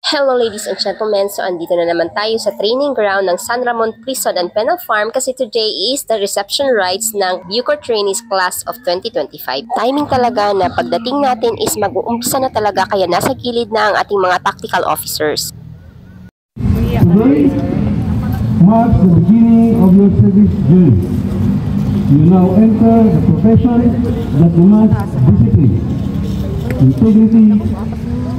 Hello ladies and gentlemen, so andito na naman tayo sa training ground ng San Ramon Prison and Penal Farm kasi today is the reception rites ng Bucor Trainees Class of 2025. Timing talaga na pagdating natin is mag-uumpisa na talaga kaya nasa gilid na ang ating mga tactical officers. Today marks the beginning of your service journey. You now enter the profession that demands discipline, integrity,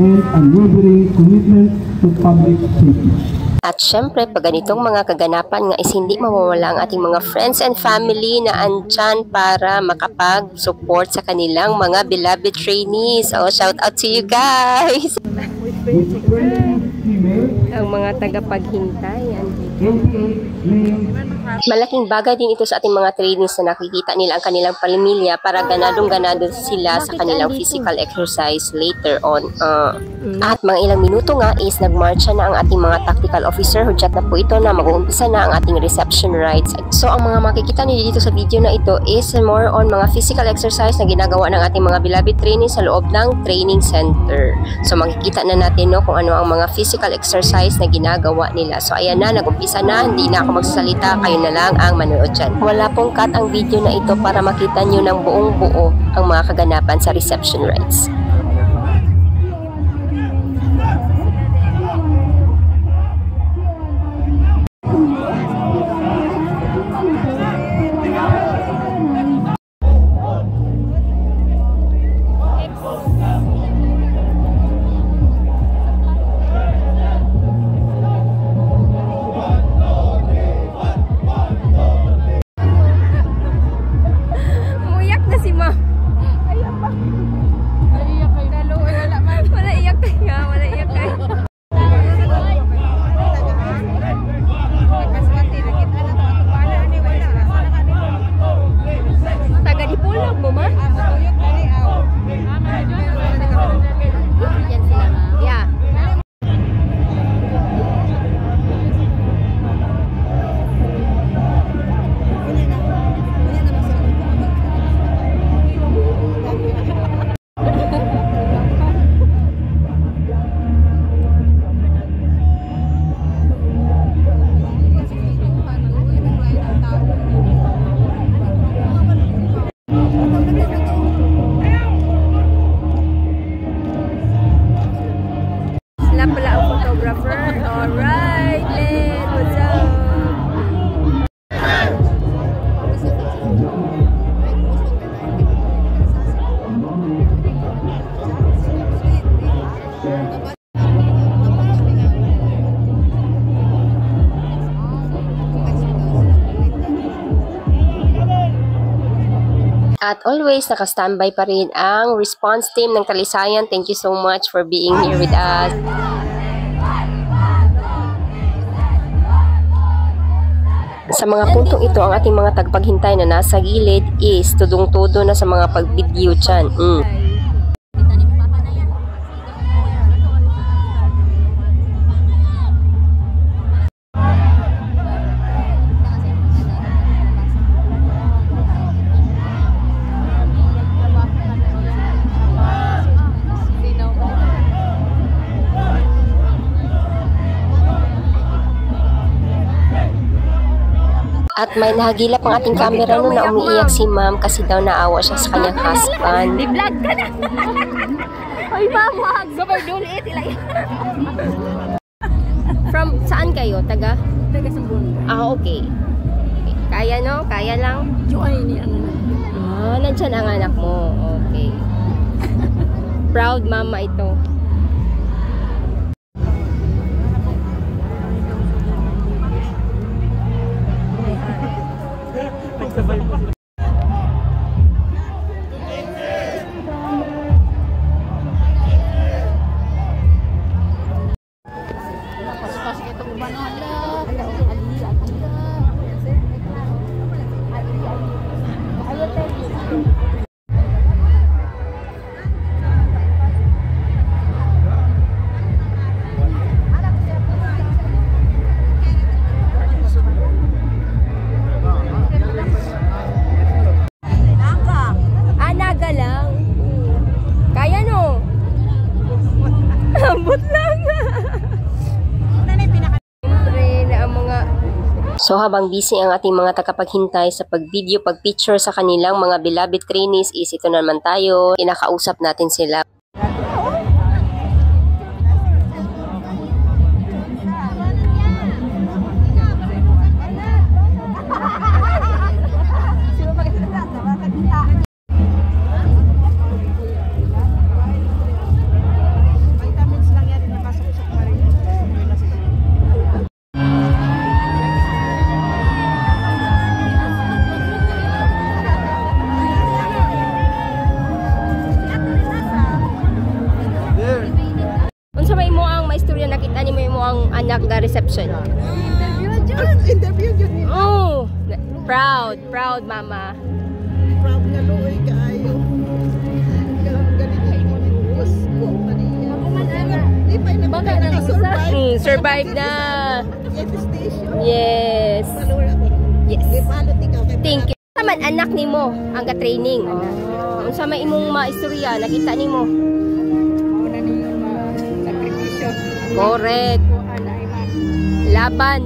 and unwavering commitment to public safety. At syempre, pag ganitong mga kaganapan nga is hindi mawawala ang ating mga friends and family na andyan para makapag-support sa kanilang mga beloved trainees. Oh, shout out to you guys! Ang mga tagapaghintay. Malaking bagay din ito sa ating mga trainees na nakikita nila ang kanilang pamilya para ganadong-ganado sila sa kanilang physical exercise later on. At mga ilang minuto nga is nagmarcha na ang ating mga tactical officer. Hudyat na po ito na mag-uumpisa na ang ating reception rites. So ang mga makikita niyo dito sa video na ito is more on mga physical exercise na ginagawa ng ating mga beloved trainees sa loob ng training center. So makikita na natin kung ano ang mga physical exercise na ginagawa nila. So ayan na, nag-umpisa na, hindi na ako magsasalita, kayo na lang ang manood dyan. Wala pong cut ang video na ito para makita nyo ng buong buo ang mga kaganapan sa reception rites. At always, naka-standby pa rin ang response team ng Talisayan. Thank you so much for being here with us. Sa mga puntong ito, ang ating mga tagapaghintay na nasa gilid is tudong-todo na sa mga pag-video dyan. At may nahagilap ang ating camera noon na umiiyak si ma'am kasi daw naawa siya sa kanyang husband. Di-vlog ka na! Ay, mama! Gabay doon, From saan kayo? Taga Sambon. Okay. Kaya no? Kaya lang? Joy ni ang anak. Nandyan ang anak mo. Okay. Proud mama ito. So habang busy ang ating mga tagapaghintay sa pag-video, pag-picture sa kanilang mga beloved trainees is ito naman tayo, kinakausap natin sila. Unsa may mo ang maistorya nakita ni mo ang anak na reception? Interview yun. Oh, proud mama. Proud nga luoy kaayo. Ganito mo ni Bus ko kaniya. Di pa na baka na Survive na. Station. Yes. Yes. Thank you. Taman anak nimo ang ka-training. Unsa may imong maistorya nakita nimo? Correct. Laban.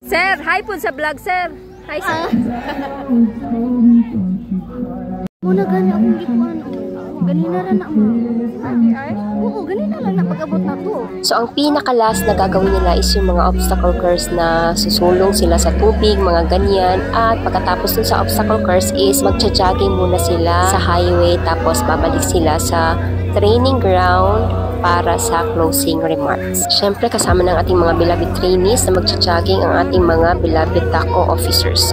Sir, hi po sa vlog, sir. Hi, sir. Muna gani akong gikuan. Ganina ra na mo. Oo, ganina lang na pag-abot na to. So, ang pinakalas na gagawin nila is yung mga obstacle course na susulong sila sa tubig, mga ganyan. At pagkatapos dun sa obstacle course is magcha-jogging muna sila sa highway. Tapos babalik sila sa training ground para sa closing remarks. Siyempre, kasama ng ating mga beloved trainees na magcha-jogging ang ating mga beloved TACO officers.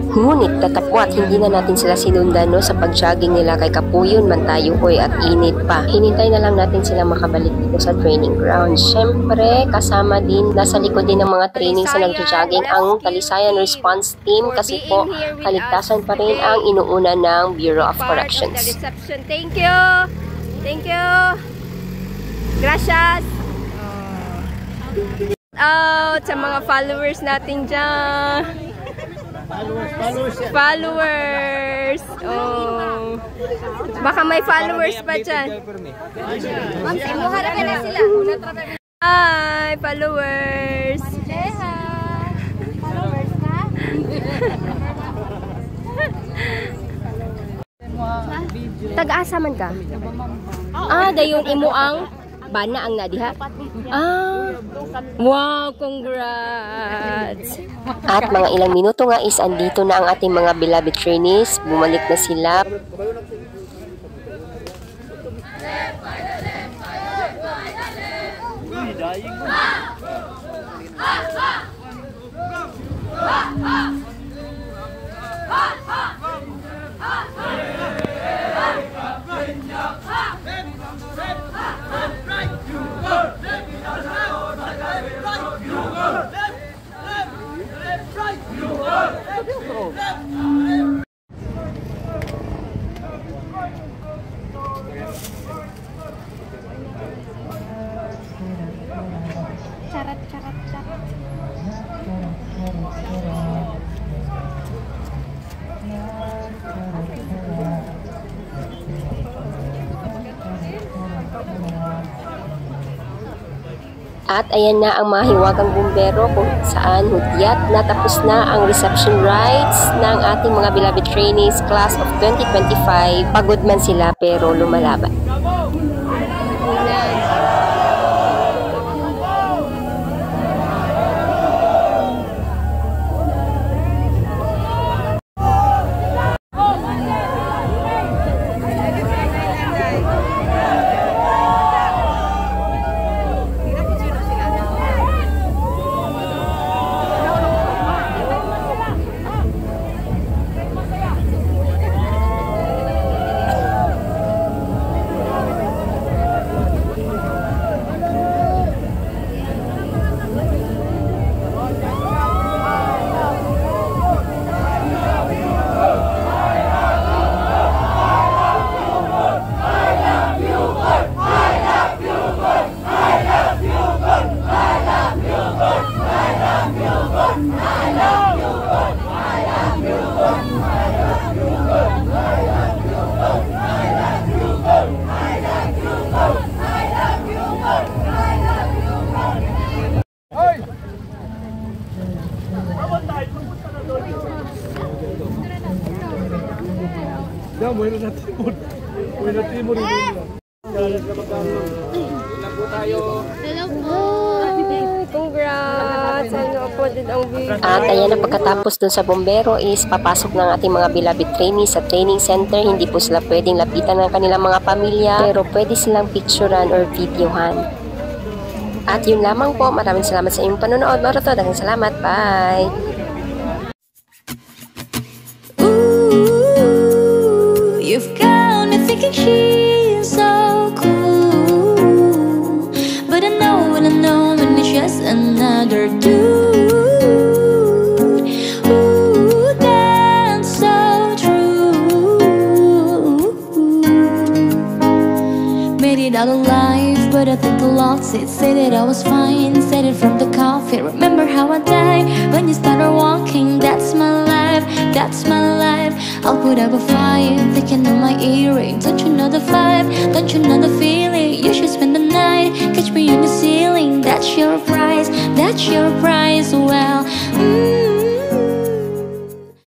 Ngunit tatapwat, hindi na natin sila sinundan sa pag-jogging nila kay kapuyon man tayo at init pa. Hinintay na lang natin sila makabalik dito sa training ground. Siyempre, kasama din, nasa likod din ng mga trainings na nag-jogging ang Talisayan Response Team kasi po kaligtasan pa rin ang inuuna ng Bureau of Corrections. Thank you! Thank you! Gracias! Out sa mga followers natin dyan! Followers! Oh. Baka may followers pa dyan. Hi! Followers! Followers ka? Taga-asa man ka? Dayon imo ang bana ang nadiha? Wow! Congrats! At mga ilang minuto nga is andito na ang ating mga beloved trainees. Bumalik na sila. Charat, charat, charat. At ayan na ang mga hiwagang bumbero kung saan hudyat na tapos na ang reception rites ng ating mga beloved trainees class of 2025. Pagod man sila pero lumalaban. Ya, buhay na timur. Buhay na timur. Hello po. Congrats! At ayan na pagkatapos dun sa bombero is papasok ng ating mga beloved trainees sa training center. Hindi po sila pwedeng lapitan ng kanilang mga pamilya pero pwede silang picturean or videohan. At yun lamang po. Maraming salamat sa inyong panonood. Maroto, daghang salamat. Bye! You've got me thinking she's so cool, but I know when it's just another dude. Ooh, that's so true. Made it out alive, but I think I lost it. Said that I was fine, said it from the coffin. Remember how I died when you started walking? That's my life, that's my life. I'll put up a fight, thinking of my earring. Don't you know the vibe?